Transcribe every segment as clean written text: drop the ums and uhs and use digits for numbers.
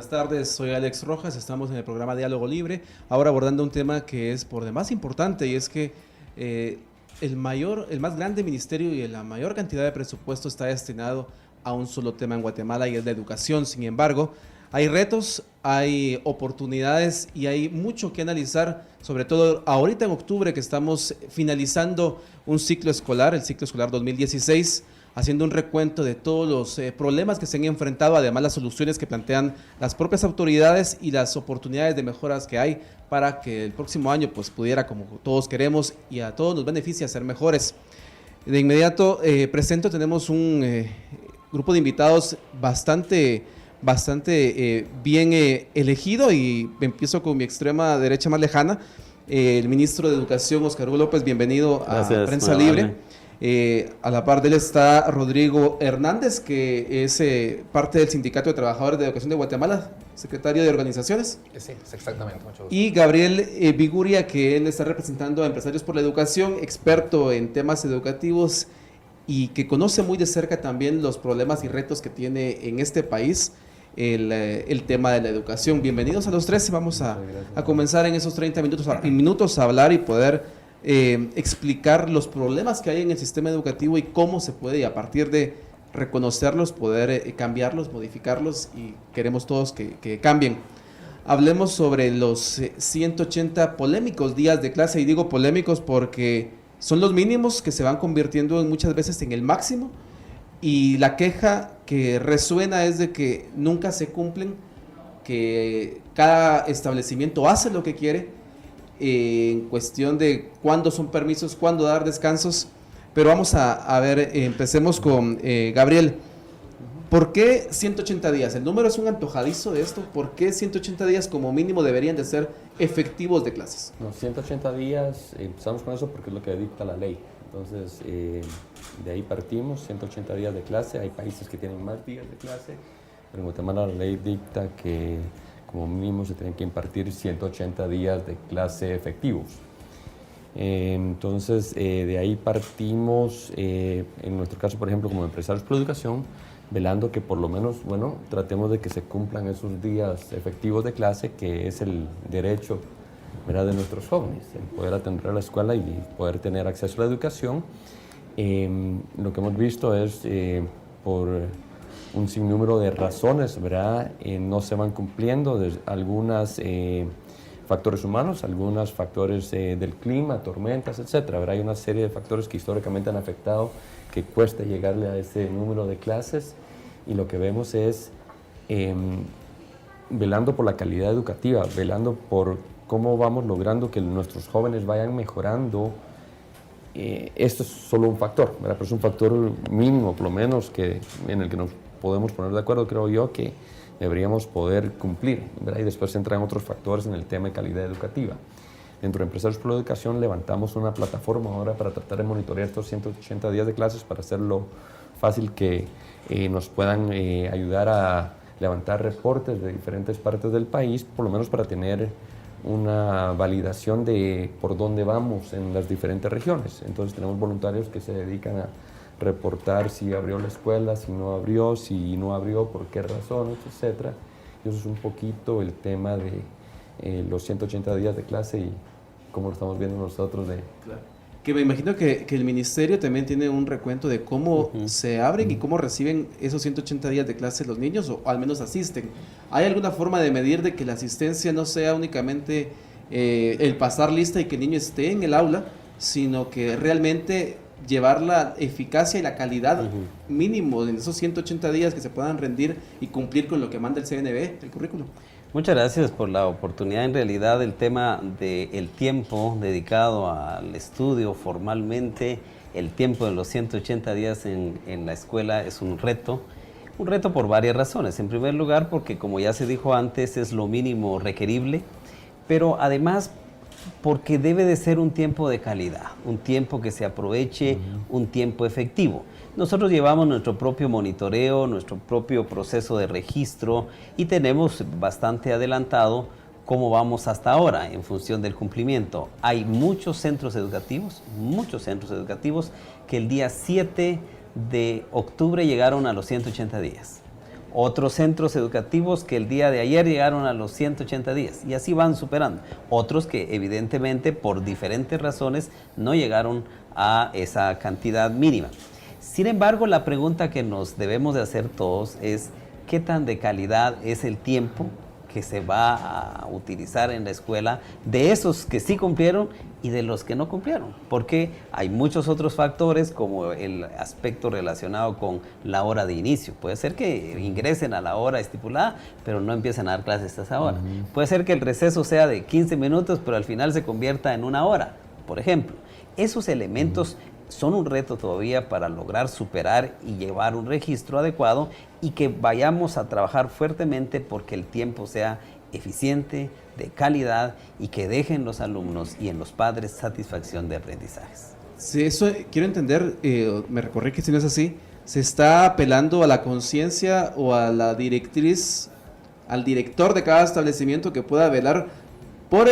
buenas tardes, soy Alex Rojas, estamos en el programa Diálogo Libre, ahora abordando un tema que es por demás importante y es que el más grande ministerio y la mayor cantidad de presupuesto está destinado a un solo tema en Guatemala y es la educación. Sin embargo, hay retos, hay oportunidades y hay mucho que analizar, sobre todo ahorita en octubre que estamos finalizando un ciclo escolar, el ciclo escolar 2016, haciendo un recuento de todos los problemas que se han enfrentado, además las soluciones que plantean las propias autoridades y las oportunidades de mejoras que hay para que el próximo año pues pudiera, como todos queremos y a todos nos beneficia, ser mejores. De inmediato tenemos un grupo de invitados bastante bien elegido y empiezo con mi extrema derecha más lejana, el ministro de Educación, Óscar Hugo López, bienvenido. Gracias, a Prensa Libre. A la par de él está Rodrigo Hernández, que es parte del Sindicato de Trabajadores de Educación de Guatemala, secretario de organizaciones. Sí, exactamente, mucho gusto. Y Gabriel Viguria, que él está representando a Empresarios por la Educación, experto en temas educativos y que conoce muy de cerca también los problemas y retos que tiene en este país el tema de la educación. Bienvenidos a los tres. Vamos a comenzar en esos 30 minutos a hablar y poder explicar los problemas que hay en el sistema educativo y cómo se puede, y a partir de reconocerlos, poder cambiarlos, modificarlos, y queremos todos que cambien. Hablemos sobre los 180 polémicos días de clase, y digo polémicos porque son los mínimos que se van convirtiendo muchas veces en el máximo, y la queja que resuena es de que nunca se cumplen, que cada establecimiento hace lo que quiere en cuestión de cuándo son permisos, cuándo dar descansos. Pero vamos a ver, empecemos con Gabriel. ¿Por qué 180 días? El número es un antojadizo de esto. ¿Por qué 180 días como mínimo deberían de ser efectivos de clases? No, 180 días, empezamos con eso porque es lo que dicta la ley. Entonces, de ahí partimos, 180 días de clase. Hay países que tienen más días de clase, pero en Guatemala la ley dicta que como mínimo se tienen que impartir 180 días de clase efectivos. Entonces, de ahí partimos, en nuestro caso, por ejemplo, como Empresarios por la Educación, velando que por lo menos, bueno, tratemos de que se cumplan esos días efectivos de clase, que es el derecho, ¿verdad?, de nuestros jóvenes, el poder atender a la escuela y poder tener acceso a la educación. Lo que hemos visto es, por un sinnúmero de razones, ¿verdad?, no se van cumpliendo, algunas factores humanos, algunos factores del clima, tormentas, etcétera, ¿verdad? Hay una serie de factores que históricamente han afectado que cuesta llegarle a ese número de clases, y lo que vemos es velando por la calidad educativa, velando por cómo vamos logrando que nuestros jóvenes vayan mejorando. Esto es solo un factor, ¿verdad? Pero es un factor mínimo, por lo menos, en el que nos podemos poner de acuerdo, creo yo, que deberíamos poder cumplir, ¿verdad? Y después entran otros factores en el tema de calidad educativa. Dentro de Empresarios por la Educación levantamos una plataforma ahora para tratar de monitorear estos 180 días de clases, para hacerlo fácil que nos puedan ayudar a levantar reportes de diferentes partes del país, por lo menos para tener una validación de por dónde vamos en las diferentes regiones. Entonces tenemos voluntarios que se dedican a reportar si abrió la escuela, si no abrió, por qué razones, etcétera. Y eso es un poquito el tema de los 180 días de clase y cómo lo estamos viendo nosotros. Claro. Que me imagino que el ministerio también tiene un recuento de cómo se abren y cómo reciben esos 180 días de clase los niños, o al menos asisten. ¿Hay alguna forma de medir de que la asistencia no sea únicamente el pasar lista y que el niño esté en el aula, sino que realmente llevar la eficacia y la calidad mínimo en esos 180 días, que se puedan rendir y cumplir con lo que manda el CNB, el currículum? Muchas gracias por la oportunidad. En realidad, el tema del tiempo dedicado al estudio formalmente, el tiempo de los 180 días en la escuela es un reto por varias razones. En primer lugar, porque como ya se dijo antes, es lo mínimo requerible, pero además porque debe de ser un tiempo de calidad, un tiempo que se aproveche, un tiempo efectivo. Nosotros llevamos nuestro propio monitoreo, nuestro propio proceso de registro, y tenemos bastante adelantado cómo vamos hasta ahora en función del cumplimiento. Hay muchos centros educativos que el día 7 de octubre llegaron a los 180 días. Otros centros educativos que el día de ayer llegaron a los 180 días y así van superando. Otros que evidentemente por diferentes razones no llegaron a esa cantidad mínima. Sin embargo, la pregunta que nos debemos de hacer todos es ¿qué tan de calidad es el tiempo que se va a utilizar en la escuela de esos que sí cumplieron y de los que no cumplieron? Porque hay muchos otros factores como el aspecto relacionado con la hora de inicio. Puede ser que ingresen a la hora estipulada, pero no empiecen a dar clases a esa hora. Puede ser que el receso sea de 15 minutos, pero al final se convierta en una hora, por ejemplo. Esos elementos son un reto todavía para lograr superar y llevar un registro adecuado y que vayamos a trabajar fuertemente porque el tiempo sea eficiente, de calidad y que dejen los alumnos y en los padres satisfacción de aprendizajes. Sí, eso quiero entender, me recorrí que si no es así, ¿se está apelando a la conciencia o a la directriz, al director de cada establecimiento que pueda velar por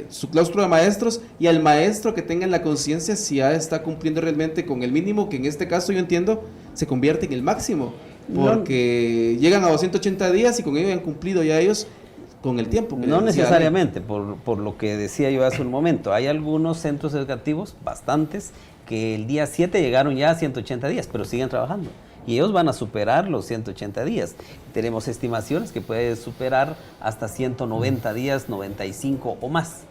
su claustro de maestros y al maestro que tenga en la conciencia si ya está cumpliendo realmente con el mínimo, que en este caso yo entiendo se convierte en el máximo, porque llegan a 280 días y con ello han cumplido ya ellos con el tiempo? No necesariamente, por lo que decía yo hace un momento, hay algunos centros educativos, bastantes, que el día 7 llegaron ya a 180 días, pero siguen trabajando. Y ellos van a superar los 180 días. Tenemos estimaciones que puede superar hasta 190 días, 95 o más.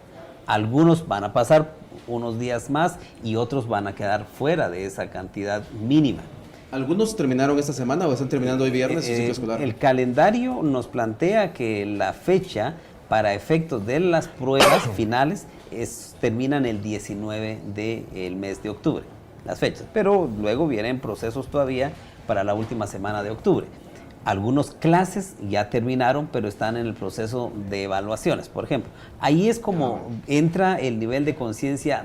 Algunos van a pasar unos días más y otros van a quedar fuera de esa cantidad mínima. ¿Algunos terminaron esta semana o están terminando hoy viernes su ciclo escolar? El calendario nos plantea que la fecha para efectos de las pruebas finales terminan el 19 del mes de octubre, las fechas. Pero luego vienen procesos todavía para la última semana de octubre. Algunas clases ya terminaron, pero están en el proceso de evaluaciones, por ejemplo. Ahí es como entra el nivel de conciencia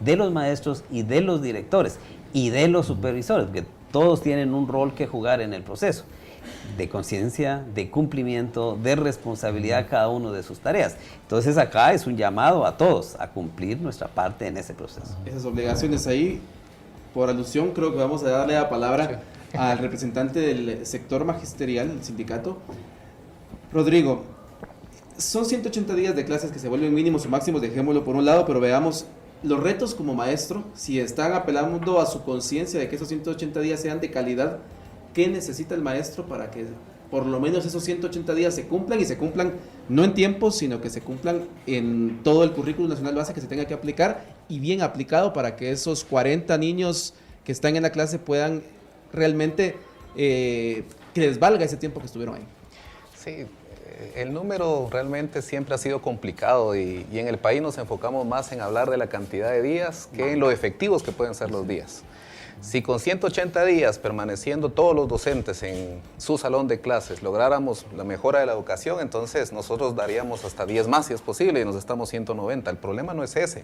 de los maestros y de los directores y de los supervisores, porque todos tienen un rol que jugar en el proceso de conciencia, de cumplimiento, de responsabilidad cada uno de sus tareas. Entonces acá es un llamado a todos a cumplir nuestra parte en ese proceso. Esas obligaciones ahí, por alusión, creo que vamos a darle la palabra al representante del sector magisterial, el sindicato. Rodrigo, son 180 días de clases que se vuelven mínimos o máximos, dejémoslo por un lado, pero veamos los retos como maestro, si están apelando a su conciencia de que esos 180 días sean de calidad, ¿qué necesita el maestro para que por lo menos esos 180 días se cumplan y se cumplan no en tiempo, sino que se cumplan en todo el currículo nacional base que se tenga que aplicar y bien aplicado para que esos 40 niños que están en la clase puedan realmente que les valga ese tiempo que estuvieron ahí? Sí, el número realmente siempre ha sido complicado y en el país nos enfocamos más en hablar de la cantidad de días que en lo efectivos que pueden ser los días. Si con 180 días permaneciendo todos los docentes en su salón de clases lográramos la mejora de la educación, entonces nosotros daríamos hasta 10 más si es posible y nos estamos 190. El problema no es ese.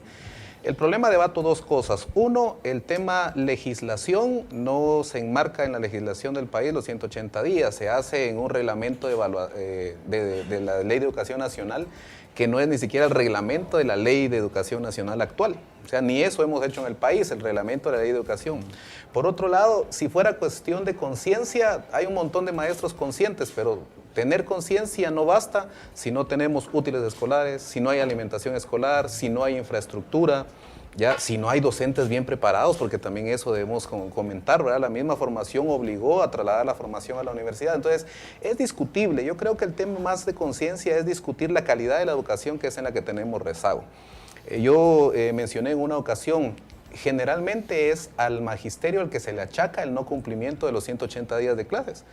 El problema debato dos cosas. Uno, el tema legislación no se enmarca en la legislación del país los 180 días, se hace en un reglamento de la Ley de Educación Nacional que no es ni siquiera el reglamento de la Ley de Educación Nacional actual. O sea, ni eso hemos hecho en el país, el reglamento de la Ley de Educación. Por otro lado, si fuera cuestión de conciencia, hay un montón de maestros conscientes, pero tener conciencia no basta si no tenemos útiles escolares, si no hay alimentación escolar, si no hay infraestructura, ya, si no hay docentes bien preparados, porque también eso debemos comentar, ¿verdad? La misma formación obligó a trasladar la formación a la universidad. Entonces, es discutible. Yo creo que el tema más de conciencia es discutir la calidad de la educación, que es en la que tenemos rezago. Yo mencioné en una ocasión, generalmente es al magisterio al que se le achaca el no cumplimiento de los 180 días de clases.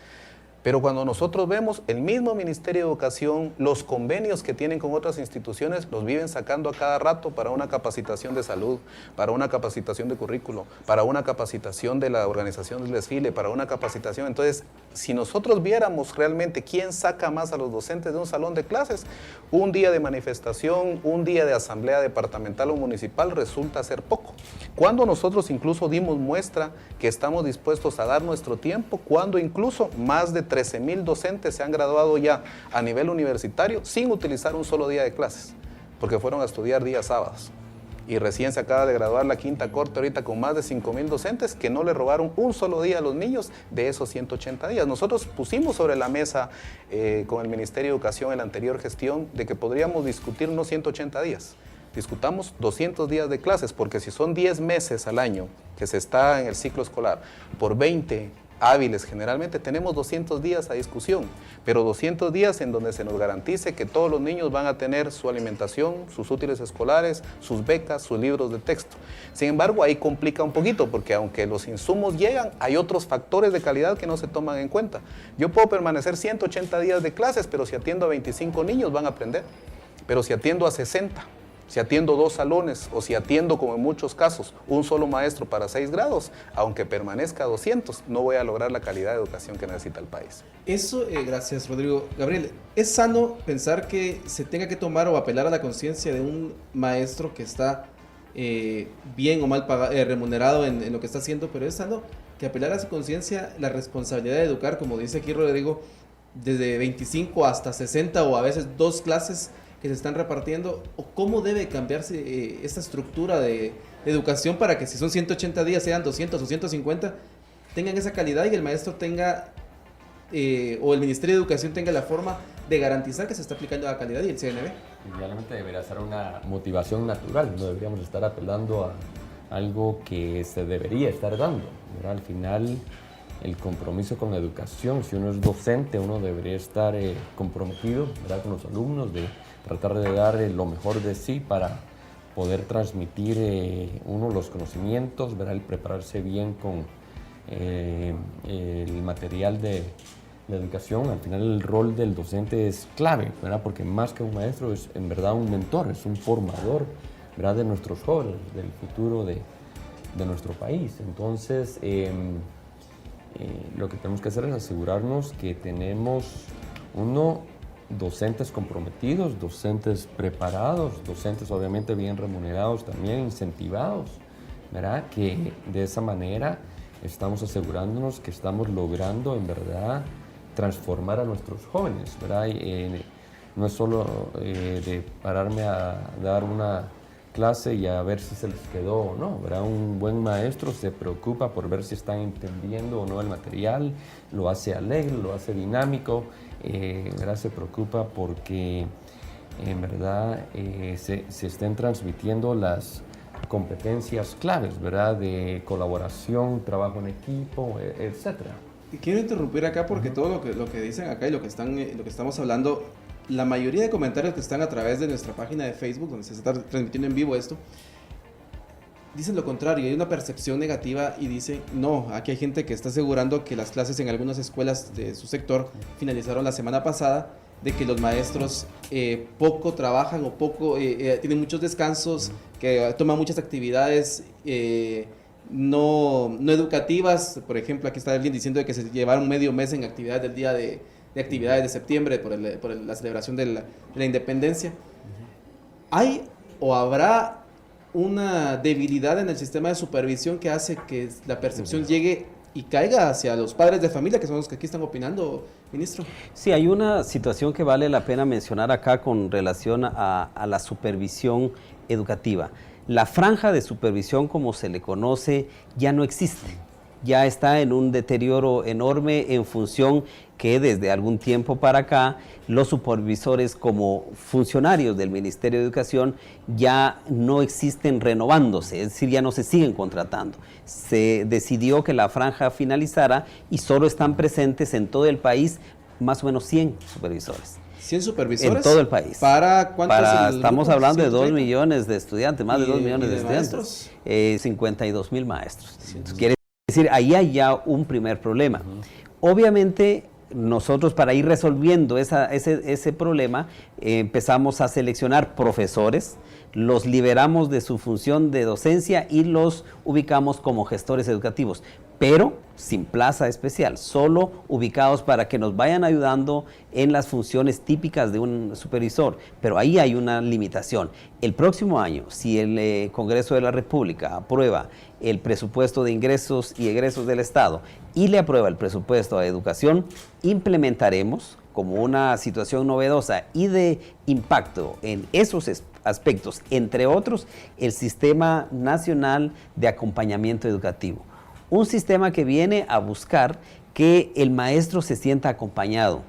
Pero cuando nosotros vemos el mismo Ministerio de Educación, los convenios que tienen con otras instituciones, los viven sacando a cada rato para una capacitación de salud, para una capacitación de currículo, para una capacitación de la organización del desfile, para una capacitación. Entonces, si nosotros viéramos realmente quién saca más a los docentes de un salón de clases, un día de manifestación, un día de asamblea departamental o municipal resulta ser poco. Cuando nosotros incluso dimos muestra que estamos dispuestos a dar nuestro tiempo, cuando incluso más de 13,000 docentes se han graduado ya a nivel universitario sin utilizar un solo día de clases, porque fueron a estudiar días sábados. y recién se acaba de graduar la quinta corte ahorita con más de 5,000 docentes que no le robaron un solo día a los niños de esos 180 días. Nosotros pusimos sobre la mesa con el Ministerio de Educación en la anterior gestión de que podríamos discutir unos 180 días. Discutamos 200 días de clases, porque si son 10 meses al año que se está en el ciclo escolar, por 20 hábiles generalmente tenemos 200 días a discusión, pero 200 días en donde se nos garantice que todos los niños van a tener su alimentación, sus útiles escolares, sus becas, sus libros de texto. Sin embargo, ahí complica un poquito, porque aunque los insumos llegan, hay otros factores de calidad que no se toman en cuenta. Yo puedo permanecer 180 días de clases, pero si atiendo a 25 niños van a aprender, pero si atiendo a 60, si atiendo 2 salones o si atiendo, como en muchos casos, un solo maestro para 6 grados, aunque permanezca 200, no voy a lograr la calidad de educación que necesita el país. Eso, gracias Rodrigo. Gabriel, ¿es sano pensar que se tenga que tomar o apelar a la conciencia de un maestro que está bien o mal remunerado en lo que está haciendo, pero es sano que apelar a su conciencia la responsabilidad de educar, como dice aquí Rodrigo, desde 25 hasta 60 o a veces 2 clases que se están repartiendo, o cómo debe cambiarse esta estructura de educación para que si son 180 días sean 200 o 150, tengan esa calidad y el maestro tenga, o el Ministerio de Educación tenga la forma de garantizar que se está aplicando la calidad y el CNB. Realmente debería ser una motivación natural, no deberíamos estar apelando a algo que se debería estar dando, ¿verdad? Al final, el compromiso con la educación, si uno es docente, uno debería estar comprometido, ¿verdad?, con los alumnos, de tratar de dar lo mejor de sí para poder transmitir uno los conocimientos, ¿verdad?, el prepararse bien con el material de la educación. Al final el rol del docente es clave, ¿verdad?, porque más que un maestro es en verdad un mentor, es un formador, ¿verdad?, de nuestros jóvenes, del futuro de nuestro país. Entonces, lo que tenemos que hacer es asegurarnos que tenemos docentes comprometidos, docentes preparados, docentes obviamente bien remunerados también, incentivados, ¿verdad? Que de esa manera estamos asegurándonos que estamos logrando en verdad transformar a nuestros jóvenes, ¿verdad? No es solo de pararme a dar una clase y a ver si se les quedó o no, ¿verdad? Un buen maestro se preocupa por ver si están entendiendo o no el material, lo hace alegre, lo hace dinámico, ¿verdad? Se preocupa porque en verdad se estén transmitiendo las competencias claves, ¿verdad?, de colaboración, trabajo en equipo, etcétera. Quiero interrumpir acá porque todo lo que dicen acá y lo que estamos hablando, la mayoría de comentarios que están a través de nuestra página de Facebook, donde se está transmitiendo en vivo esto, dicen lo contrario. Hay una percepción negativa y dicen, no, aquí hay gente que está asegurando que las clases en algunas escuelas de su sector finalizaron la semana pasada, de que los maestros poco trabajan o poco tienen muchos descansos, que toman muchas actividades no educativas. Por ejemplo, aquí está alguien diciendo de que se llevaron medio mes en actividades del día de actividades de septiembre por la celebración de la independencia. ¿Hay o habrá una debilidad en el sistema de supervisión que hace que la percepción llegue y caiga hacia los padres de familia, que son los que aquí están opinando, ministro? Sí, hay una situación que vale la pena mencionar acá con relación a la supervisión educativa. La franja de supervisión, como se le conoce, ya no existe. Ya está en un deterioro enorme en función que desde algún tiempo para acá los supervisores como funcionarios del Ministerio de Educación ya no existen renovándose, es decir, ya no se siguen contratando. Se decidió que la franja finalizara y solo están presentes en todo el país más o menos 100 supervisores. 100 supervisores en todo el país. ¿Para cuántos? Estamos hablando de 2 130 millones de estudiantes, más de 2 millones de estudiantes. 52,000 maestros. Entonces, quiere decir, ahí hay ya un primer problema. Obviamente, nosotros para ir resolviendo ese problema, empezamos a seleccionar profesores, los liberamos de su función de docencia y los ubicamos como gestores educativos, pero sin plaza especial, solo ubicados para que nos vayan ayudando en las funciones típicas de un supervisor. Pero ahí hay una limitación. El próximo año, si el Congreso de la República aprueba el presupuesto de ingresos y egresos del Estado y le aprueba el presupuesto a educación, implementaremos como una situación novedosa y de impacto en esos aspectos, entre otros, el Sistema Nacional de Acompañamiento Educativo. Un sistema que viene a buscar que el maestro se sienta acompañado,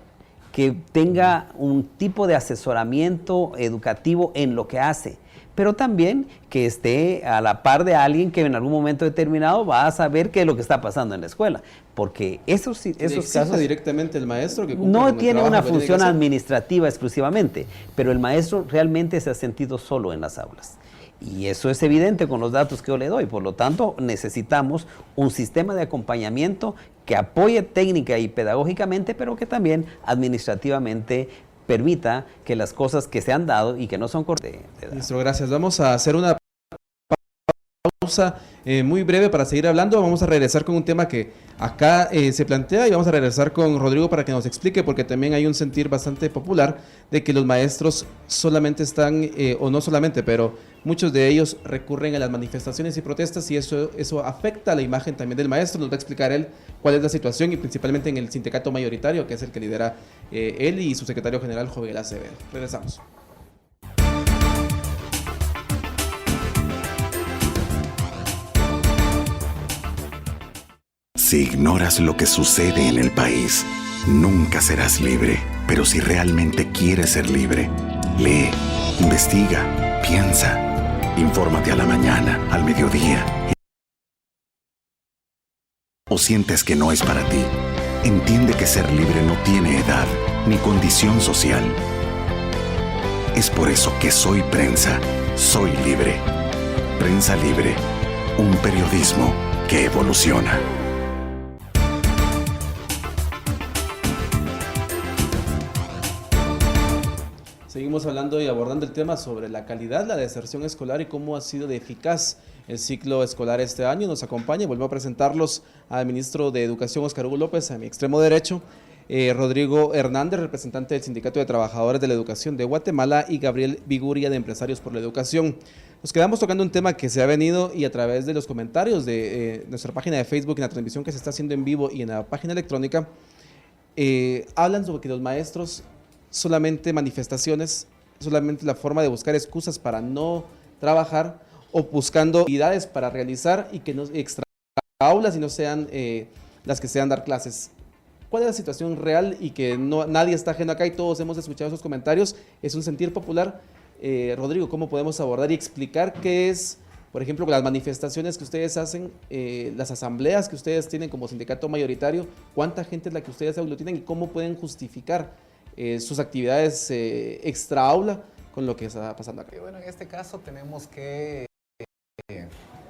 que tenga un tipo de asesoramiento educativo en lo que hace, pero también que esté a la par de alguien que en algún momento determinado va a saber qué es lo que está pasando en la escuela, porque esos casos directamente el maestro que no tiene una función administrativa exclusivamente, pero el maestro realmente se ha sentido solo en las aulas. Y eso es evidente con los datos que yo le doy. Por lo tanto, necesitamos un sistema de acompañamiento que apoye técnica y pedagógicamente, pero que también administrativamente permita que las cosas que se han dado y que no son correctas. Ministro, gracias. Vamos a hacer una pausa muy breve para seguir hablando. Vamos a regresar con un tema que acá se plantea y vamos a regresar con Rodrigo para que nos explique, porque también hay un sentir bastante popular de que los maestros solamente están, o no solamente, pero muchos de ellos recurren a las manifestaciones y protestas, y eso afecta a la imagen también del maestro. Nos va a explicar él cuál es la situación, y principalmente en el sindicato mayoritario, que es el que lidera él y su secretario general, Jovel Acevedo. Regresamos. Si ignoras lo que sucede en el país, nunca serás libre. Pero si realmente quieres ser libre, lee, investiga, piensa, infórmate a la mañana, al mediodía. ¿O sientes que no es para ti? Entiende que ser libre no tiene edad ni condición social. Es por eso que soy prensa, soy libre. Prensa Libre, un periodismo que evoluciona. Seguimos hablando y abordando el tema sobre la calidad, la deserción escolar y cómo ha sido de eficaz el ciclo escolar este año. Nos acompaña y vuelvo a presentarlos al ministro de Educación, Óscar Hugo López, a mi extremo derecho, Rodrigo Hernández, representante del Sindicato de Trabajadores de la Educación de Guatemala, y Gabriel Viguria, de Empresarios por la Educación. Nos quedamos tocando un tema que se ha venido, y a través de los comentarios de nuestra página de Facebook, en la transmisión que se está haciendo en vivo y en la página electrónica, hablan sobre que los maestros solamente manifestaciones, solamente la forma de buscar excusas para no trabajar, o buscando actividades para realizar y que no extra aulas y no sean las que sean dar clases. ¿Cuál es la situación real? Y que nadie está ajeno acá y todos hemos escuchado esos comentarios. Es un sentir popular. Rodrigo, ¿cómo podemos abordar y explicar qué es, por ejemplo, las manifestaciones que ustedes hacen, las asambleas que ustedes tienen como sindicato mayoritario? ¿Cuánta gente es la que ustedes aglutinan y cómo pueden justificar sus actividades extra aula con lo que está pasando acá? Bueno, en este caso tenemos que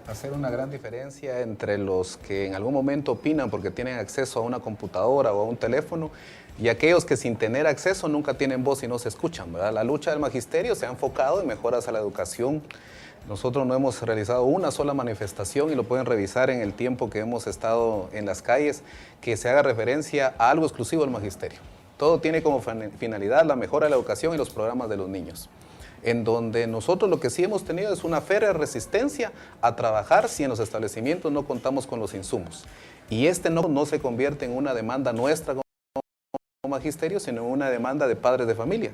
hacer una gran diferencia entre los que en algún momento opinan porque tienen acceso a una computadora o a un teléfono, y aquellos que sin tener acceso nunca tienen voz y no se escuchan, ¿verdad? La lucha del magisterio se ha enfocado en mejoras a la educación. Nosotros no hemos realizado una sola manifestación, y lo pueden revisar en el tiempo que hemos estado en las calles, que se haga referencia a algo exclusivo del magisterio. Todo tiene como finalidad la mejora de la educación y los programas de los niños, en donde nosotros lo que sí hemos tenido es una férrea resistencia a trabajar si en los establecimientos no contamos con los insumos. Y no se convierte en una demanda nuestra como magisterio, sino en una demanda de padres de familia.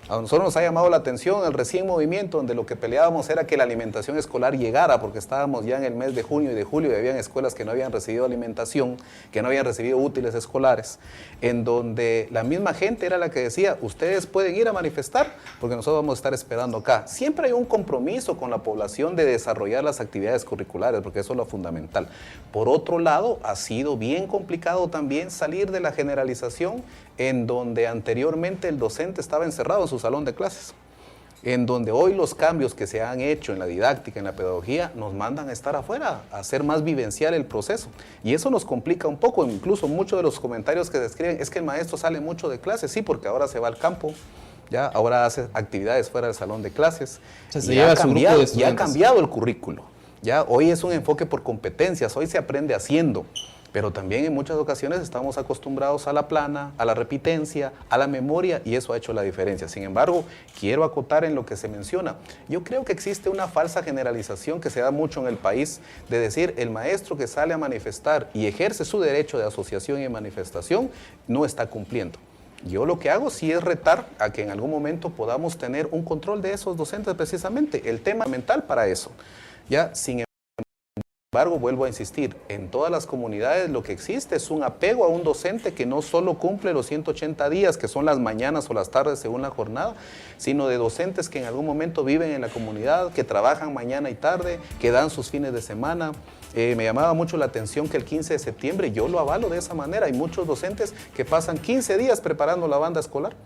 A nosotros nos ha llamado la atención el recién movimiento, donde lo que peleábamos era que la alimentación escolar llegara, porque estábamos ya en el mes de junio y de julio y habían escuelas que no habían recibido alimentación, que no habían recibido útiles escolares, en donde la misma gente era la que decía, ustedes pueden ir a manifestar porque nosotros vamos a estar esperando acá. Siempre hay un compromiso con la población de desarrollar las actividades curriculares, porque eso es lo fundamental. Por otro lado, ha sido bien complicado también salir de la generalización, en donde anteriormente el docente estaba encerrado en su salón de clases, en donde hoy los cambios que se han hecho en la didáctica, en la pedagogía, nos mandan a estar afuera, a hacer más vivencial el proceso, y eso nos complica un poco. Incluso muchos de los comentarios que se escriben es que el maestro sale mucho de clases, sí, porque ahora se va al campo, ya ahora hace actividades fuera del salón de clases, o sea, ya ha cambiado el currículo, ya hoy es un enfoque por competencias, hoy se aprende haciendo. Pero también en muchas ocasiones estamos acostumbrados a la plana, a la repitencia, a la memoria, y eso ha hecho la diferencia. Sin embargo, quiero acotar en lo que se menciona. Yo creo que existe una falsa generalización que se da mucho en el país, de decir el maestro que sale a manifestar y ejerce su derecho de asociación y manifestación no está cumpliendo. Yo lo que hago sí es retar a que en algún momento podamos tener un control de esos docentes precisamente, el tema mental para eso. Ya, sin embargo, vuelvo a insistir, en todas las comunidades lo que existe es un apego a un docente que no solo cumple los 180 días, que son las mañanas o las tardes según la jornada, sino de docentes que en algún momento viven en la comunidad, que trabajan mañana y tarde, que dan sus fines de semana. Me llamaba mucho la atención que el 15 de septiembre, yo lo avalo de esa manera, hay muchos docentes que pasan 15 días preparando la banda escolar,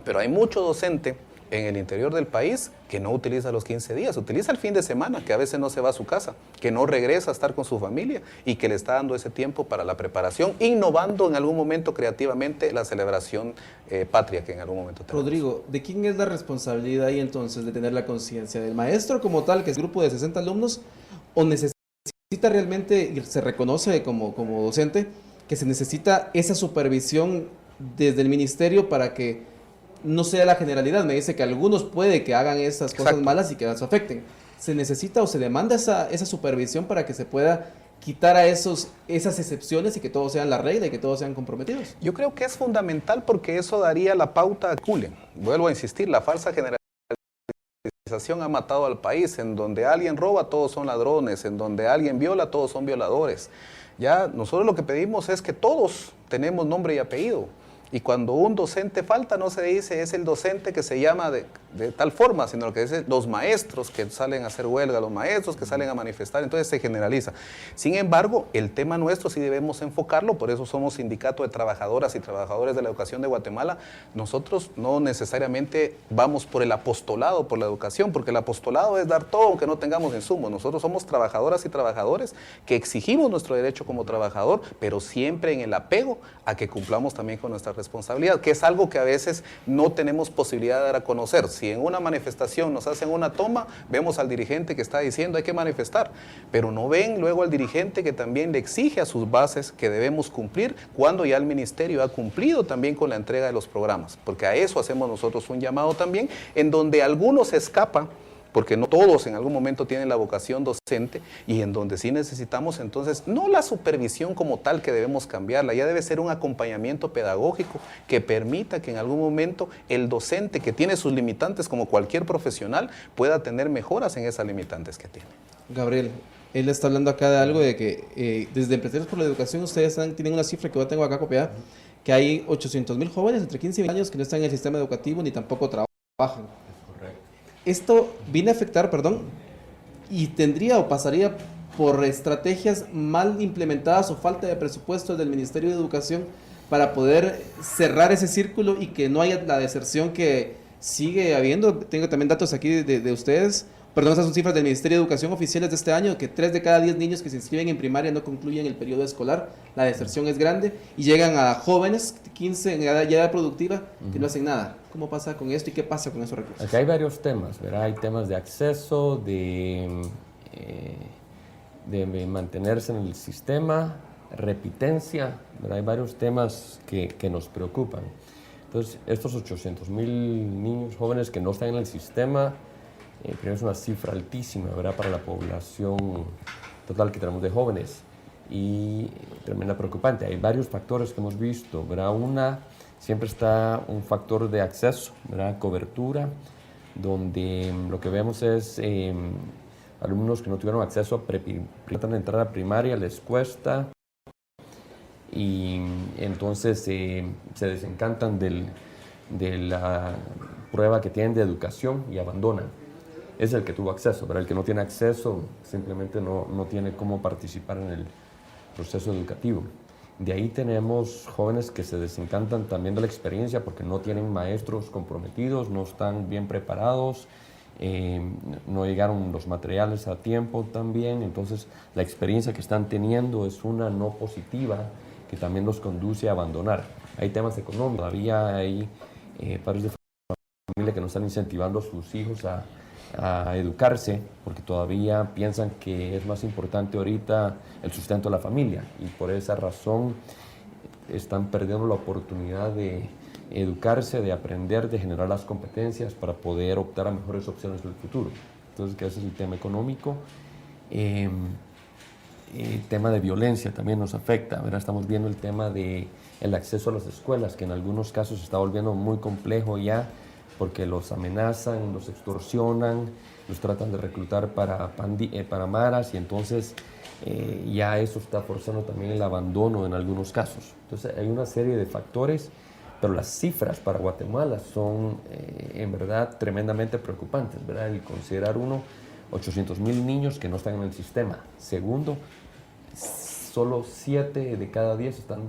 pero hay mucho docente en el interior del país que no utiliza los 15 días, utiliza el fin de semana, que a veces no se va a su casa, que no regresa a estar con su familia y que le está dando ese tiempo para la preparación, innovando en algún momento creativamente la celebración patria que en algún momento tenemos. Rodrigo, ¿de quién es la responsabilidad ahí entonces de tener la conciencia? ¿Del maestro como tal, que es un grupo de 60 alumnos, o necesita realmente, y se reconoce como docente, que se necesita esa supervisión desde el ministerio para que no sea la generalidad? Me dice que algunos puede que hagan esas cosas Exacto. malas y que las afecten. ¿Se necesita o se demanda esa supervisión para que se pueda quitar a esas excepciones y que todos sean la regla y que todos sean comprometidos? Yo creo que es fundamental porque eso daría la pauta a Cule. Vuelvo a insistir, la falsa generalización ha matado al país. En donde alguien roba, todos son ladrones. En donde alguien viola, todos son violadores. Ya nosotros lo que pedimos es que todos tenemos nombre y apellido. Y cuando un docente falta, no se dice es el docente que se llama de tal forma, sino que es los maestros que salen a hacer huelga, los maestros que salen a manifestar, entonces se generaliza. Sin embargo, el tema nuestro sí debemos enfocarlo, por eso somos Sindicato de Trabajadoras y Trabajadores de la Educación de Guatemala. Nosotros no necesariamente vamos por el apostolado, por la educación, porque el apostolado es dar todo aunque no tengamos insumos. Nosotros somos trabajadoras y trabajadores que exigimos nuestro derecho como trabajador, pero siempre en el apego a que cumplamos también con nuestra responsabilidad, que es algo que a veces no tenemos posibilidad de dar a conocer. Si en una manifestación nos hacen una toma, vemos al dirigente que está diciendo hay que manifestar, pero no ven luego al dirigente que también le exige a sus bases que debemos cumplir cuando ya el ministerio ha cumplido también con la entrega de los programas, porque a eso hacemos nosotros un llamado también, en donde algunos escapan, porque no todos en algún momento tienen la vocación docente, y en donde sí necesitamos entonces, no la supervisión como tal que debemos cambiarla, ya debe ser un acompañamiento pedagógico que permita que en algún momento el docente que tiene sus limitantes como cualquier profesional pueda tener mejoras en esas limitantes que tiene. Gabriel, él está hablando acá de algo de que desde Empresarios por la Educación ustedes tienen una cifra que yo tengo acá copiada, que hay 800,000 jóvenes entre 15 y 20 años que no están en el sistema educativo ni tampoco trabajan. Esto viene a afectar, y tendría o pasaría por estrategias mal implementadas o falta de presupuesto del Ministerio de Educación para poder cerrar ese círculo y que no haya la deserción que sigue habiendo. Tengo también datos aquí de ustedes. Esas son cifras del Ministerio de Educación oficiales de este año, que 3 de cada 10 niños que se inscriben en primaria no concluyen el periodo escolar. La deserción es grande y llegan a jóvenes, 15 en edad productiva, que no hacen nada. ¿Cómo pasa con esto y qué pasa con esos recursos? Aquí hay varios temas, ¿verdad? Hay temas de acceso, de mantenerse en el sistema, repitencia, ¿verdad? Hay varios temas que nos preocupan. Entonces, estos 800,000 niños jóvenes que no están en el sistema, primero es una cifra altísima, ¿verdad? Para la población total que tenemos de jóvenes y tremenda preocupante. Hay varios factores que hemos visto, ¿verdad? Siempre está un factor de acceso, ¿verdad? Cobertura, donde lo que vemos es alumnos que no tuvieron acceso a entrar a primaria, les cuesta y entonces se desencantan de la prueba que tienen de educación y abandonan. Es el que tuvo acceso, pero el que no tiene acceso simplemente no tiene cómo participar en el proceso educativo. De ahí tenemos jóvenes que se desencantan también de la experiencia porque no tienen maestros comprometidos, no están bien preparados, no llegaron los materiales a tiempo también, entonces la experiencia que están teniendo es una no positiva que también los conduce a abandonar. Hay temas económicos, todavía hay padres de familia que no están incentivando a sus hijos a educarse porque todavía piensan que es más importante ahorita el sustento de la familia y por esa razón están perdiendo la oportunidad de educarse, de aprender, de generar las competencias para poder optar a mejores opciones en el futuro. Entonces, que ese es el tema económico. tema de violencia también nos afecta, ¿verdad? Estamos viendo el tema del acceso a las escuelas, que en algunos casos se está volviendo muy complejo ya, porque los amenazan, los extorsionan, los tratan de reclutar para maras, y entonces ya eso está forzando también el abandono en algunos casos. Entonces hay una serie de factores, pero las cifras para Guatemala son en verdad tremendamente preocupantes, ¿verdad? El considerar 800,000 niños que no están en el sistema. Segundo, solo 7 de cada 10 están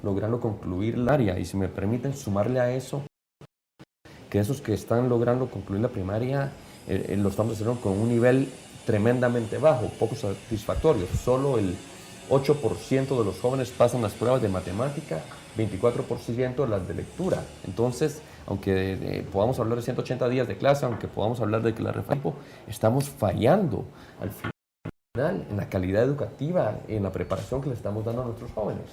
logrando concluir la área, y si me permiten sumarle a eso, que esos que están logrando concluir la primaria lo estamos haciendo con un nivel tremendamente bajo, poco satisfactorio. Solo el 8% de los jóvenes pasan las pruebas de matemática, 24% las de lectura. Entonces, aunque podamos hablar de 180 días de clase, aunque podamos hablar de que la reforma, estamos fallando al final en la calidad educativa, en la preparación que le estamos dando a nuestros jóvenes.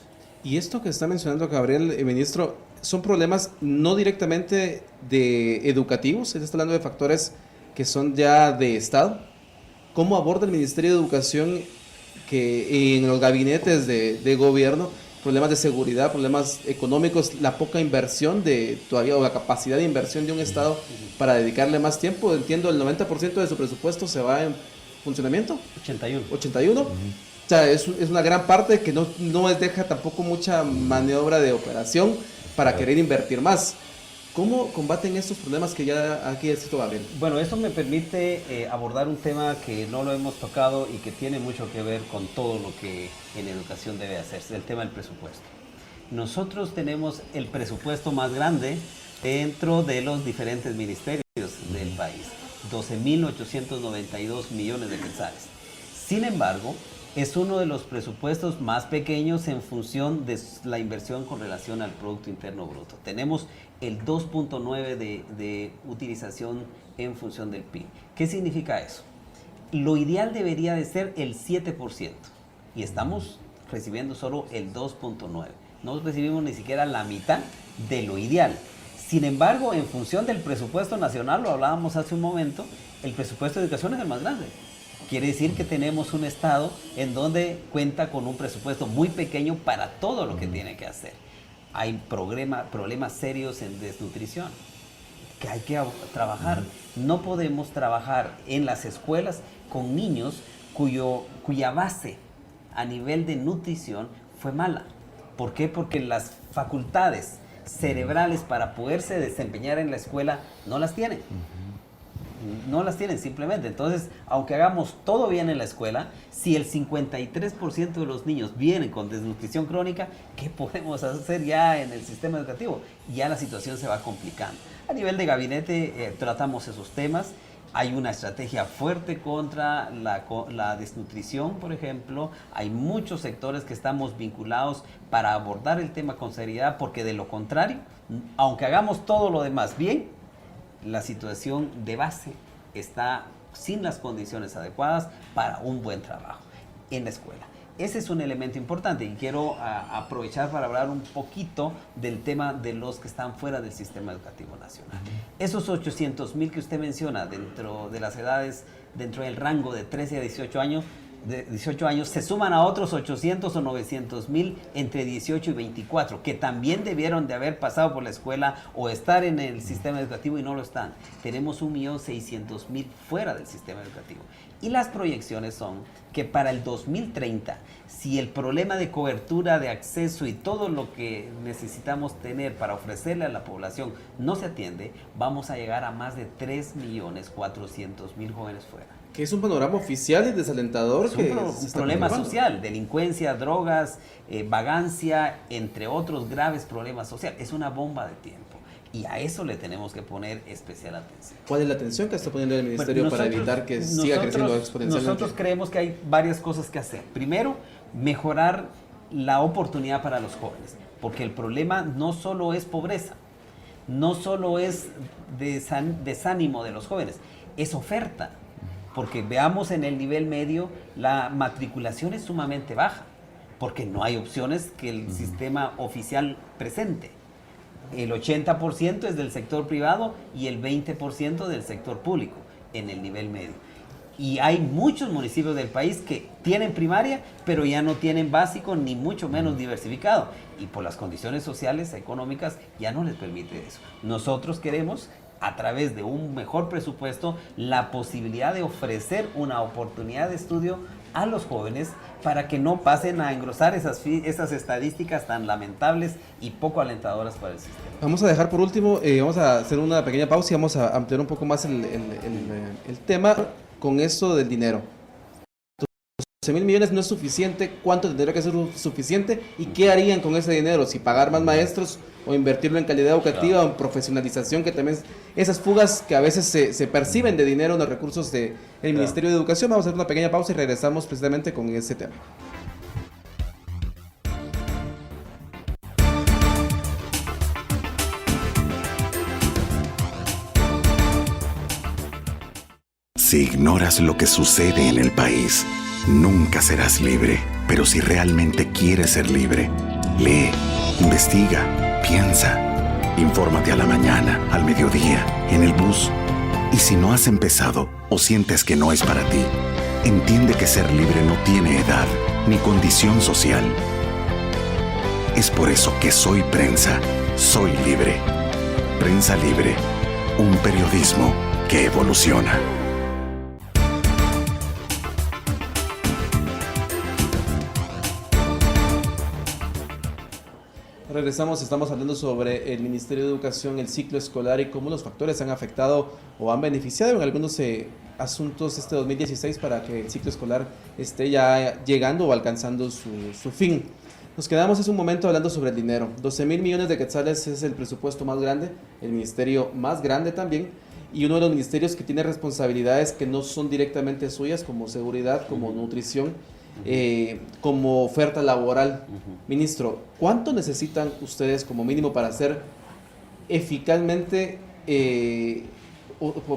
Y esto que está mencionando Gabriel, ministro, son problemas no directamente educativos, él está hablando de factores que son ya de Estado. ¿Cómo aborda el Ministerio de Educación que en los gabinetes de gobierno problemas de seguridad, problemas económicos, la poca inversión todavía, o la capacidad de inversión de un Estado para dedicarle más tiempo? Entiendo, el 90% de su presupuesto se va en funcionamiento. 81. O sea, es una gran parte que no les deja tampoco mucha maniobra de operación para querer invertir más. ¿Cómo combaten estos problemas que ya aquí citó Gabriel? Bueno, esto me permite abordar un tema que no lo hemos tocado y que tiene mucho que ver con todo lo que en educación debe hacerse, el tema del presupuesto. Nosotros tenemos el presupuesto más grande dentro de los diferentes ministerios del país, 12.892 millones de quetzales. Sin embargo, es uno de los presupuestos más pequeños en función de la inversión con relación al Producto Interno Bruto. Tenemos el 2.9 de utilización en función del PIB. ¿Qué significa eso? Lo ideal debería de ser el 7% y estamos recibiendo solo el 2.9. No recibimos ni siquiera la mitad de lo ideal. Sin embargo, en función del presupuesto nacional, lo hablábamos hace un momento, el presupuesto de educación es el más grande. Quiere decir que tenemos un Estado en donde cuenta con un presupuesto muy pequeño para todo lo que tiene que hacer. Hay problemas serios en desnutrición que hay que trabajar. No podemos trabajar en las escuelas con niños cuya base a nivel de nutrición fue mala. ¿Por qué? Porque las facultades cerebrales para poderse desempeñar en la escuela no las tienen. No las tienen simplemente. Entonces, aunque hagamos todo bien en la escuela, si el 53% de los niños vienen con desnutrición crónica, ¿qué podemos hacer ya en el sistema educativo? Ya la situación se va complicando. A nivel de gabinete tratamos esos temas. Hay una estrategia fuerte contra la desnutrición, por ejemplo. Hay muchos sectores que estamos vinculados para abordar el tema con seriedad, porque de lo contrario, aunque hagamos todo lo demás bien, la situación de base está sin las condiciones adecuadas para un buen trabajo en la escuela. Ese es un elemento importante y quiero aprovechar para hablar un poquito del tema de los que están fuera del sistema educativo nacional. Esos 800,000 que usted menciona dentro de las edades, dentro del rango de 13 a 18 años, se suman a otros 800 o 900,000 entre 18 y 24, que también debieron de haber pasado por la escuela o estar en el sistema educativo y no lo están. Tenemos 1.600.000 fuera del sistema educativo. Y las proyecciones son que para el 2030, si el problema de cobertura, de acceso y todo lo que necesitamos tener para ofrecerle a la población no se atiende, vamos a llegar a más de 3.400.000 jóvenes fuera. Que es un panorama oficial y desalentador. Es un problema social, delincuencia, drogas, vagancia, entre otros graves problemas sociales. Es una bomba de tiempo y a eso le tenemos que poner especial atención. ¿Cuál es la atención que está poniendo el Ministerio para evitar que siga creciendo exponencialmente? Nosotros creemos que hay varias cosas que hacer. Primero, mejorar la oportunidad para los jóvenes, porque el problema no solo es pobreza, no solo es desánimo de los jóvenes, es oferta. Porque veamos en el nivel medio, la matriculación es sumamente baja, porque no hay opciones que el sistema oficial presente. El 80% es del sector privado y el 20% del sector público en el nivel medio. Y hay muchos municipios del país que tienen primaria, pero ya no tienen básico, ni mucho menos diversificado. Y por las condiciones sociales, económicas, ya no les permite eso. Nosotros queremos, a través de un mejor presupuesto, la posibilidad de ofrecer una oportunidad de estudio a los jóvenes para que no pasen a engrosar esas estadísticas tan lamentables y poco alentadoras para el sistema. Vamos a dejar por último, vamos a hacer una pequeña pausa y vamos a ampliar un poco más el tema con esto del dinero. 12.000 millones no es suficiente. ¿Cuánto tendría que ser suficiente? ¿Y qué harían con ese dinero? Si pagar más maestros o invertirlo en calidad educativa o en profesionalización, que también esas fugas que a veces se perciben de dinero en los recursos del Ministerio de Educación. Vamos a hacer una pequeña pausa y regresamos precisamente con ese tema. Si ignoras lo que sucede en el país, nunca serás libre. Pero si realmente quieres ser libre, lee, investiga, piensa. Infórmate a la mañana, al mediodía, en el bus. Y si no has empezado o sientes que no es para ti, entiende que ser libre no tiene edad ni condición social. Es por eso que Soy Prensa, soy libre. Prensa Libre, un periodismo que evoluciona. Regresamos, estamos hablando sobre el Ministerio de Educación, el ciclo escolar y cómo los factores han afectado o han beneficiado en algunos asuntos este 2016 para que el ciclo escolar esté ya llegando o alcanzando su fin. Nos quedamos hace un momento hablando sobre el dinero. 12.000 millones de quetzales es el presupuesto más grande, el ministerio más grande también, y uno de los ministerios que tiene responsabilidades que no son directamente suyas, como seguridad, como nutrición, como oferta laboral. Ministro, ¿cuánto necesitan ustedes como mínimo para ser eficazmente,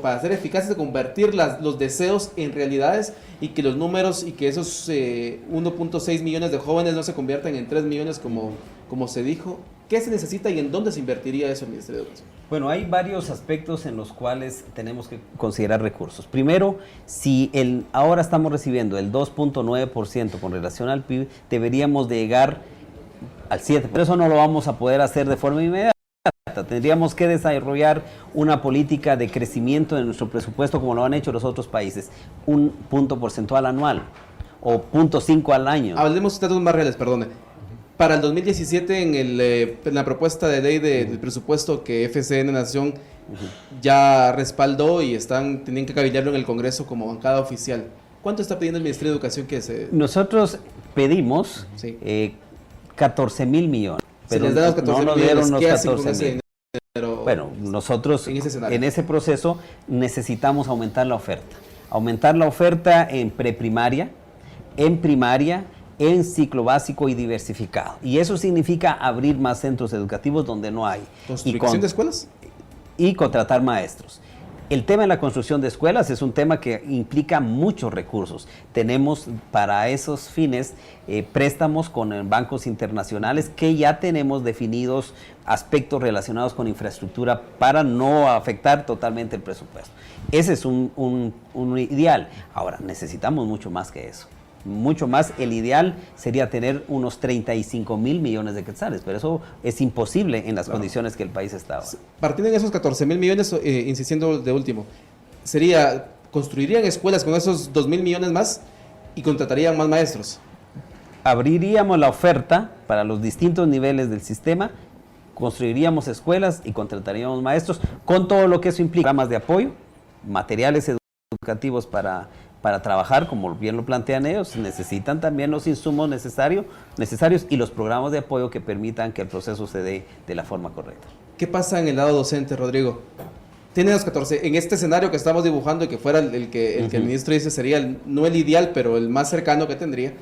para ser eficaces de convertir los deseos en realidades y que los números y que esos 1.6 millones de jóvenes no se conviertan en 3 millones como se dijo? ¿Qué se necesita y en dónde se invertiría eso en el Ministerio de Educación? Bueno, hay varios aspectos en los cuales tenemos que considerar recursos. Primero, si ahora estamos recibiendo el 2.9% con relación al PIB, deberíamos de llegar al 7%. Pero eso no lo vamos a poder hacer de forma inmediata. Tendríamos que desarrollar una política de crecimiento de nuestro presupuesto como lo han hecho los otros países, un punto porcentual anual o 0.5 al año. Hablemos de datos más reales, perdone. Para el 2017, en la propuesta de ley del presupuesto que FCN Nación ya respaldó y tienen que cabildearlo en el Congreso como bancada oficial, ¿cuánto está pidiendo el Ministerio de Educación que se...? Nosotros pedimos Sí. 14.000 millones. Se Pero les da los 14 no nos millones, dieron los ¿qué hacen con 14.000? ese dinero? Bueno, nosotros en ese escenario. en ese proceso necesitamos aumentar la oferta. Aumentar la oferta en preprimaria, en primaria, en ciclo básico y diversificado. Y eso significa abrir más centros educativos donde no hay. ¿Construcción de escuelas? Y contratar maestros. El tema de la construcción de escuelas es un tema que implica muchos recursos. Tenemos para esos fines préstamos con bancos internacionales que ya tenemos definidos aspectos relacionados con infraestructura para no afectar totalmente el presupuesto. Ese es un ideal. Ahora, necesitamos mucho más que eso. Mucho más. El ideal sería tener unos 35.000 millones de quetzales, pero eso es imposible en las condiciones que el país está ahora. Partiendo de esos 14.000 millones, insistiendo de último, construirían escuelas con esos 2.000 millones más y contratarían más maestros. Abriríamos la oferta para los distintos niveles del sistema, construiríamos escuelas y contrataríamos maestros con todo lo que eso implica, programas de apoyo, materiales educativos para trabajar, como bien lo plantean ellos. Necesitan también los insumos necesarios y los programas de apoyo que permitan que el proceso se dé de la forma correcta. ¿Qué pasa en el lado docente, Rodrigo? Tiene los 14, en este escenario que estamos dibujando y que fuera el que el ministro dice sería no el ideal, pero el más cercano que tendría,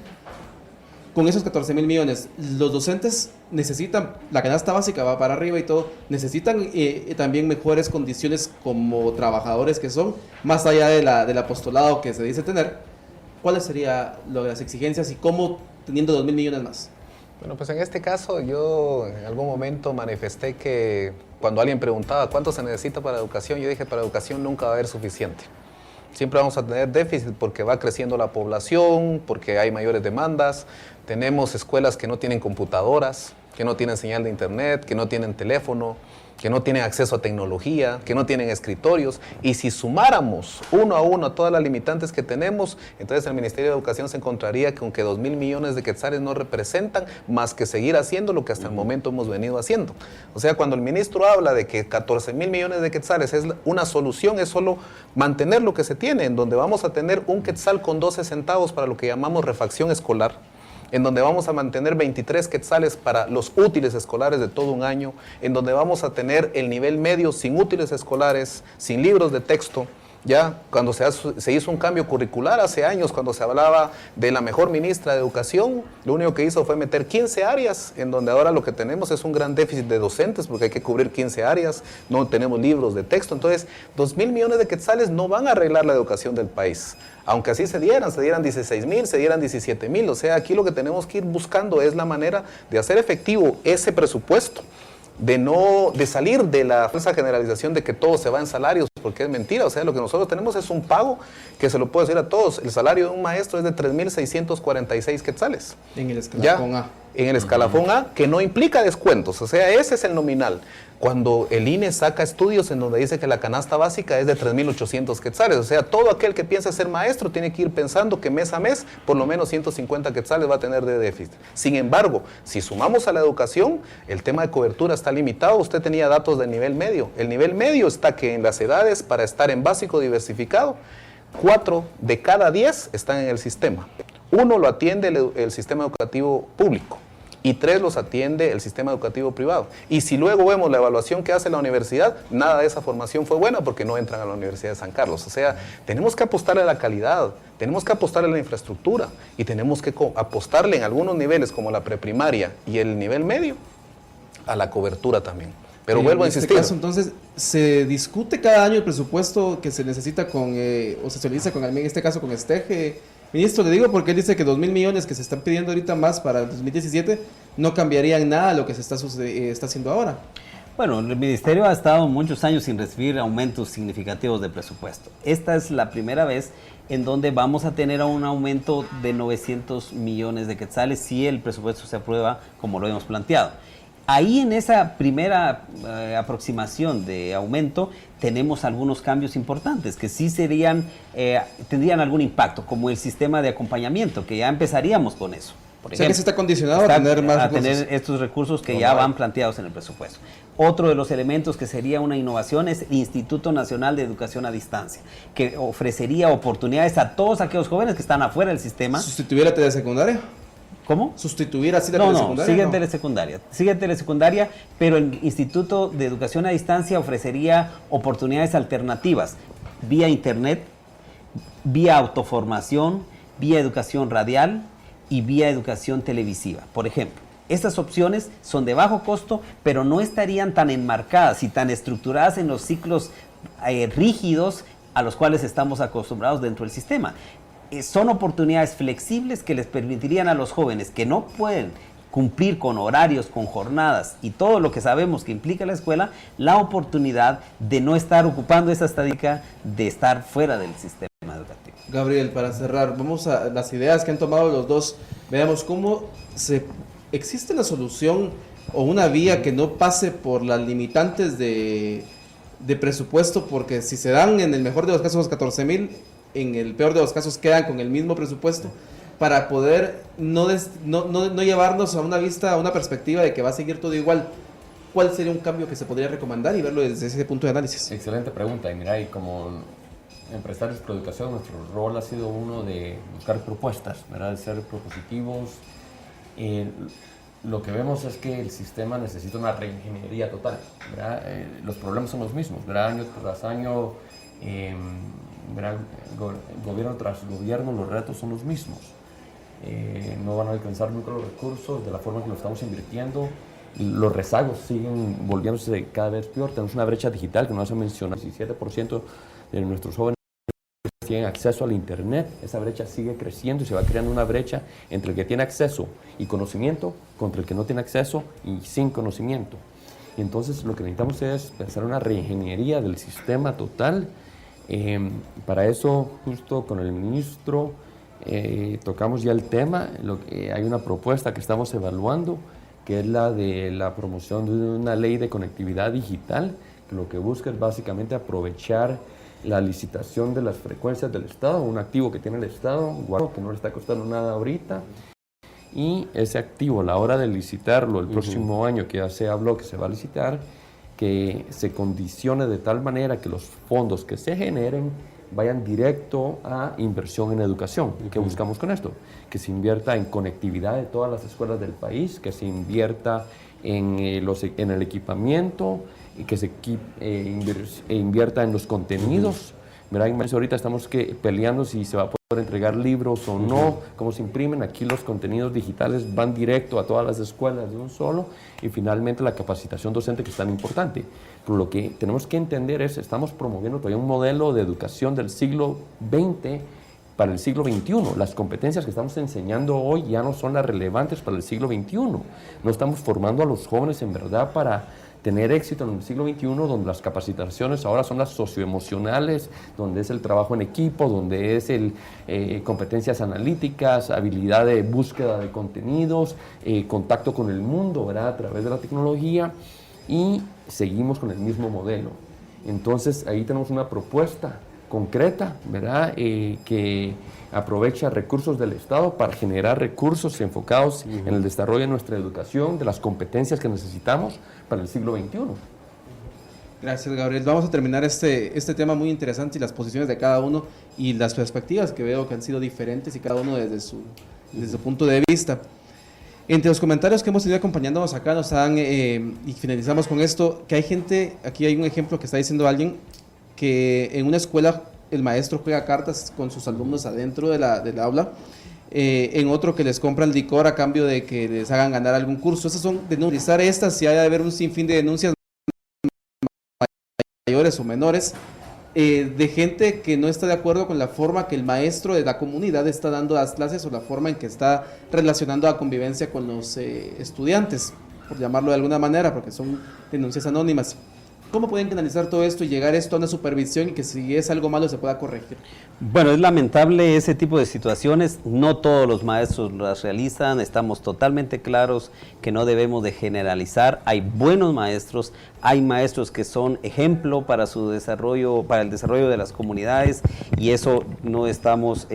con esos 14.000 millones, los docentes necesitan, la canasta básica va para arriba y todo, necesitan también mejores condiciones como trabajadores que son, más allá del apostolado que se dice tener. ¿Cuáles serían las exigencias y cómo teniendo 2.000 millones más? Bueno, pues en este caso yo en algún momento manifesté que cuando alguien preguntaba cuánto se necesita para educación, yo dije para educación nunca va a haber suficiente. Siempre vamos a tener déficit porque va creciendo la población, porque hay mayores demandas. Tenemos escuelas que no tienen computadoras, que no tienen señal de internet, que no tienen teléfono, que no tienen acceso a tecnología, que no tienen escritorios. Y si sumáramos uno a uno a todas las limitantes que tenemos, entonces el Ministerio de Educación se encontraría con que 2.000 millones de quetzales no representan más que seguir haciendo lo que hasta el momento hemos venido haciendo. O sea, cuando el ministro habla de que 14.000 millones de quetzales es una solución, es solo mantener lo que se tiene, en donde vamos a tener un quetzal con 12 centavos para lo que llamamos refacción escolar, en donde vamos a mantener 23 quetzales para los útiles escolares de todo un año, en donde vamos a tener el nivel medio sin útiles escolares, sin libros de texto. Ya cuando se hizo un cambio curricular hace años, cuando se hablaba de la mejor ministra de Educación, lo único que hizo fue meter 15 áreas, en donde ahora lo que tenemos es un gran déficit de docentes, porque hay que cubrir 15 áreas, no tenemos libros de texto. Entonces, 2.000 millones de quetzales no van a arreglar la educación del país. Aunque así se dieran 16.000, se dieran 17.000. O sea, aquí lo que tenemos que ir buscando es la manera de hacer efectivo ese presupuesto, de salir de la falsa generalización de que todo se va en salarios, porque es mentira. O sea, lo que nosotros tenemos es un pago que se lo puedo decir a todos. El salario de un maestro es de 3.646 quetzales. En el escalafón A. En el escalafón A, que no implica descuentos. O sea, ese es el nominal. Cuando el INE saca estudios en donde dice que la canasta básica es de 3.800 quetzales. O sea, todo aquel que piensa ser maestro tiene que ir pensando que mes a mes por lo menos 150 quetzales va a tener de déficit. Sin embargo, si sumamos a la educación, el tema de cobertura está limitado. Usted tenía datos del nivel medio. El nivel medio está que en las edades, para estar en básico diversificado, 4 de cada 10 están en el sistema. 1 lo atiende el sistema educativo público y 3 los atiende el sistema educativo privado. Y si luego vemos la evaluación que hace la universidad, nada de esa formación fue buena porque no entran a la Universidad de San Carlos. O sea, tenemos que apostarle a la calidad, tenemos que apostarle a la infraestructura y tenemos que apostarle en algunos niveles como la preprimaria y el nivel medio a la cobertura también. Pero vuelvo a insistir. En este caso, entonces, ¿se discute cada año el presupuesto que se necesita o se solicita en este caso con Esteje? Ministro, le digo porque él dice que 2.000 millones que se están pidiendo ahorita más para el 2017 no cambiarían nada a lo que se está haciendo ahora. Bueno, el Ministerio ha estado muchos años sin recibir aumentos significativos de presupuesto. Esta es la primera vez en donde vamos a tener un aumento de 900 millones de quetzales si el presupuesto se aprueba como lo hemos planteado. Ahí en esa primera aproximación de aumento tenemos algunos cambios importantes que sí tendrían algún impacto, como el sistema de acompañamiento, que ya empezaríamos con eso. Por ejemplo, que se está condicionado a tener más recursos. A tener estos recursos que ya van planteados en el presupuesto. Otro de los elementos que sería una innovación es el Instituto Nacional de Educación a Distancia, que ofrecería oportunidades a todos aquellos jóvenes que están afuera del sistema. ¿Sustituir la telesecundaria? ¿Cómo? ¿Sustituir así la telesecundaria? Sigue en telesecundaria, pero el Instituto de Educación a Distancia ofrecería oportunidades alternativas, vía internet, vía autoformación, vía educación radial y vía educación televisiva, por ejemplo. Estas opciones son de bajo costo, pero no estarían tan enmarcadas y tan estructuradas en los ciclos rígidos a los cuales estamos acostumbrados dentro del sistema. Son oportunidades flexibles que les permitirían a los jóvenes que no pueden cumplir con horarios, con jornadas y todo lo que sabemos que implica la escuela, la oportunidad de no estar ocupando esa estadística, de estar fuera del sistema educativo. Gabriel, para cerrar, vamos a las ideas que han tomado los dos. Veamos cómo existe la solución o una vía que no pase por las limitantes de presupuesto, porque si se dan en el mejor de los casos 14.000, en el peor de los casos quedan con el mismo presupuesto, para poder no llevarnos a una perspectiva de que va a seguir todo igual. ¿Cuál sería un cambio que se podría recomendar y verlo desde ese punto de análisis? Excelente pregunta. Y mira, y como empresarios de educación, nuestro rol ha sido uno de buscar propuestas, ¿verdad? De ser propositivos. Lo que vemos es que el sistema necesita una reingeniería total, ¿verdad? Los problemas son los mismos, ¿verdad? Año tras año, gobierno tras gobierno, los retos son los mismos. No van a alcanzar nunca los recursos de la forma que lo estamos invirtiendo. Los rezagos siguen volviéndose cada vez peor. Tenemos una brecha digital que no se menciona. 17% de nuestros jóvenes tienen acceso al internet. Esa brecha sigue creciendo y se va creando una brecha entre el que tiene acceso y conocimiento contra el que no tiene acceso y sin conocimiento. Y entonces lo que necesitamos es pensar una reingeniería del sistema total, Para eso, justo con el ministro, tocamos ya el tema. Hay una propuesta que estamos evaluando, que es la de la promoción de una ley de conectividad digital, que lo que busca es básicamente aprovechar la licitación de las frecuencias del Estado, un activo que tiene el Estado, que no le está costando nada ahorita, y ese activo, a la hora de licitarlo el próximo año, que ya se habló que se va a licitar, que se condicione de tal manera que los fondos que se generen vayan directo a inversión en educación. ¿Qué buscamos con esto? Que se invierta en conectividad de todas las escuelas del país, que se invierta en el equipamiento, y que se invierta en los contenidos. ¿Verdad? Ahorita estamos peleando si se va a poder entregar libros o no, cómo se imprimen. Aquí los contenidos digitales van directo a todas las escuelas de un solo, y finalmente la capacitación docente, que es tan importante. Pero lo que tenemos que entender es, estamos promoviendo todavía un modelo de educación del siglo XX para el siglo XXI. Las competencias que estamos enseñando hoy ya no son las relevantes para el siglo XXI. No estamos formando a los jóvenes en verdad para tener éxito en el siglo XXI, donde las capacitaciones ahora son las socioemocionales, donde es el trabajo en equipo, donde es competencias analíticas, habilidad de búsqueda de contenidos, contacto con el mundo, ¿verdad?, a través de la tecnología, y seguimos con el mismo modelo. Entonces ahí tenemos una propuesta concreta, ¿verdad?, que aprovecha recursos del Estado para generar recursos enfocados en el desarrollo de nuestra educación, de las competencias que necesitamos para el siglo XXI. Gracias, Gabriel. Vamos a terminar este tema muy interesante, y las posiciones de cada uno y las perspectivas que veo que han sido diferentes, y cada uno desde su punto de vista. Entre los comentarios que hemos tenido acompañándonos acá, nos dan, y finalizamos con esto, que hay gente, aquí hay un ejemplo que está diciendo alguien, que en una escuela el maestro juega cartas con sus alumnos adentro del aula, en otro que les compran licor a cambio de que les hagan ganar algún curso. Esas son denunciar estas, y hay de haber un sinfín de denuncias mayores o menores, de gente que no está de acuerdo con la forma que el maestro de la comunidad está dando las clases, o la forma en que está relacionando la convivencia con los estudiantes, por llamarlo de alguna manera, porque son denuncias anónimas. ¿Cómo pueden canalizar todo esto y llegar esto a una supervisión, y que si es algo malo se pueda corregir? Bueno, es lamentable ese tipo de situaciones. No todos los maestros las realizan. Estamos totalmente claros que no debemos de generalizar. Hay buenos maestros, hay maestros que son ejemplo para su desarrollo, para el desarrollo de las comunidades, y eso no estamos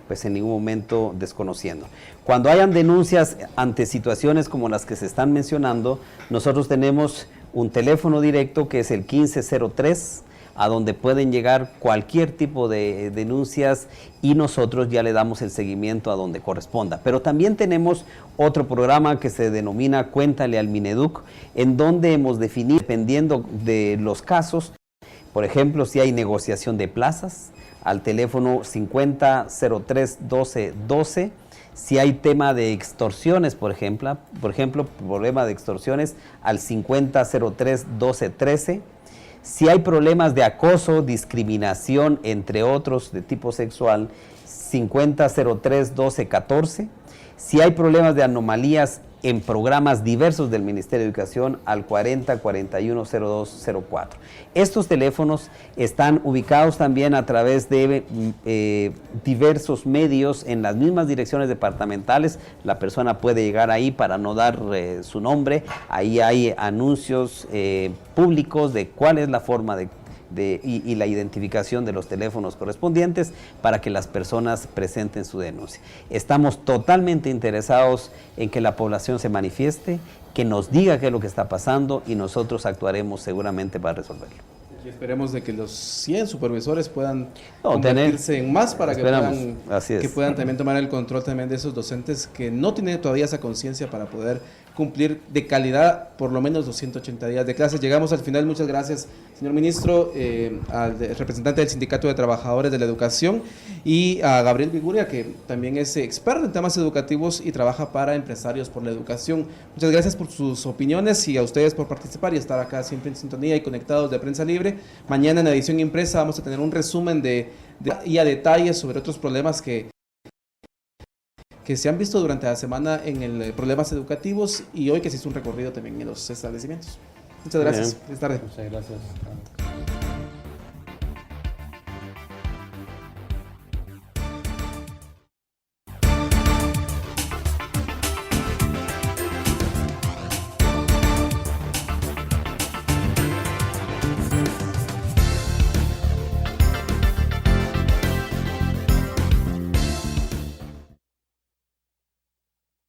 pues en ningún momento desconociendo. Cuando hayan denuncias ante situaciones como las que se están mencionando, nosotros tenemos un teléfono directo que es el 1503, a donde pueden llegar cualquier tipo de denuncias, y nosotros ya le damos el seguimiento a donde corresponda. Pero también tenemos otro programa que se denomina Cuéntale al Mineduc, en donde hemos definido, dependiendo de los casos, por ejemplo, si hay negociación de plazas, al teléfono 50031212, si hay tema de extorsiones, por ejemplo, problema de extorsiones, al 50031213, si hay problemas de acoso, discriminación, entre otros, de tipo sexual, 50031214, si hay problemas de anomalías en programas diversos del Ministerio de Educación, al 40410204. Estos teléfonos están ubicados también a través de diversos medios en las mismas direcciones departamentales. La persona puede llegar ahí para no dar su nombre. Ahí hay anuncios públicos de cuál es la forma y la identificación de los teléfonos correspondientes para que las personas presenten su denuncia. Estamos totalmente interesados en que la población se manifieste, que nos diga qué es lo que está pasando, y nosotros actuaremos seguramente para resolverlo. Y esperemos de que los 100 supervisores puedan convertirse en más, para que puedan también tomar el control también de esos docentes que no tienen todavía esa conciencia para poder cumplir de calidad por lo menos los 180 días de clases. Llegamos al final. Muchas gracias, señor ministro, al representante del Sindicato de Trabajadores de la Educación, y a Gabriel Viguria, que también es experto en temas educativos y trabaja para Empresarios por la Educación. Muchas gracias por sus opiniones, y a ustedes por participar y estar acá siempre en sintonía y conectados de Prensa Libre. Mañana en la edición impresa vamos a tener un resumen y a detalles sobre otros problemas que se han visto durante la semana en problemas educativos, y hoy que se hizo un recorrido también en los establecimientos. Muchas gracias. Buenas tardes. Muchas gracias.